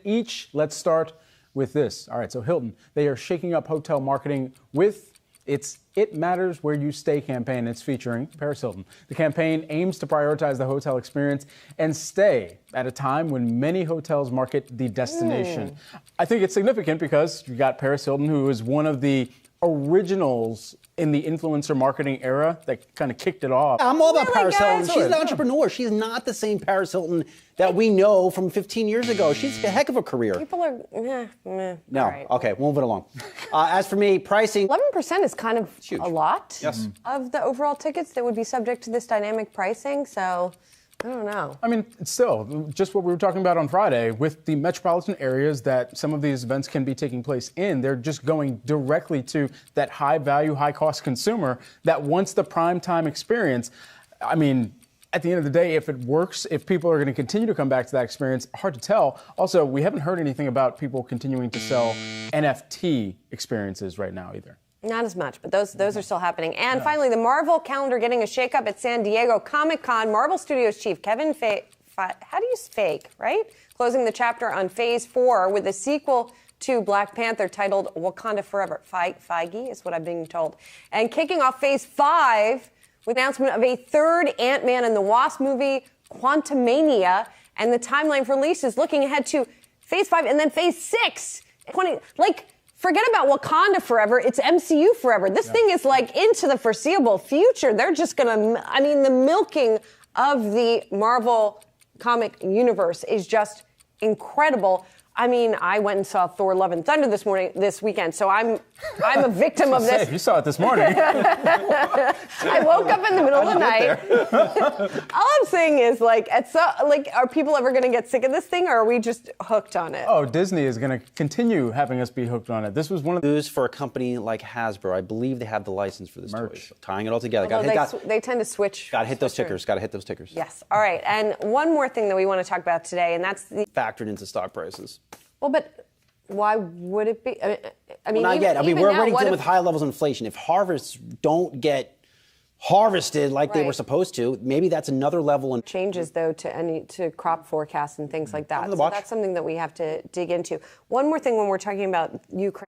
each. Let's start with this. All right, so Hilton, they are shaking up hotel marketing with its It Matters Where You Stay campaign. It's featuring Paris Hilton. The campaign aims to prioritize the hotel experience and stay at a time when many hotels market the destination. I think it's significant because you got Paris Hilton, who is one of the originals in the influencer marketing era that kind of kicked it off. I'm all about Paris Hilton. She's an Yeah. entrepreneur. She's not the same Paris Hilton that we know from 15 years ago. She's a heck of a career. People are, No, all right. okay, move it along. As for me, pricing. 11% is kind of huge. a lot Yes. of the overall tickets that would be subject to this dynamic pricing. So I don't know. I mean, still, just what we were talking about on Friday, with the metropolitan areas that some of these events can be taking place in, they're just going directly to that high value, high cost consumer that wants the prime time experience. I mean, at the end of the day, if it works, if people are going to continue to come back to that experience, hard to tell. Also, we haven't heard anything about people continuing to sell NFT experiences right now either. Not as much, but those are still happening. And finally, the Marvel calendar getting a shakeup at San Diego Comic-Con. Marvel Studios chief Kevin Feige, how do you fake, right? Closing the chapter on Phase 4 with a sequel to Black Panther titled Wakanda Forever. Feige is what I'm being told. And kicking off Phase 5 with announcement of a third Ant-Man and the Wasp movie, Quantumania, and the timeline for release is looking ahead to Phase 5 and then Phase 6. Forget about Wakanda Forever. It's MCU Forever. This thing is like into the foreseeable future. They're just going to, the milking of the Marvel comic universe is just incredible. I mean, I went and saw Thor: Love and Thunder this weekend, so I'm a victim of this. You saw it this morning. I woke up in the middle of the night. All I'm saying is, are people ever going to get sick of this thing, or are we just hooked on it? Oh, Disney is going to continue having us be hooked on it. This was one of the News for a company like Hasbro. I believe they have the license for this toy. So tying it all together. Although they tend to switch. Got to hit those tickers. Got to hit those tickers. Yes. All right. And one more thing that we want to talk about today, and that's the Factored into stock prices. Well, but why would it be? I mean, Not yet. even we're now, already what dealing if- with high levels of inflation. If harvests don't get harvested like they were supposed to, maybe that's another level. And changes though to crop forecasts and things like that. Something to So watch. that's something that we have to dig into. One more thing when we're talking about Ukraine.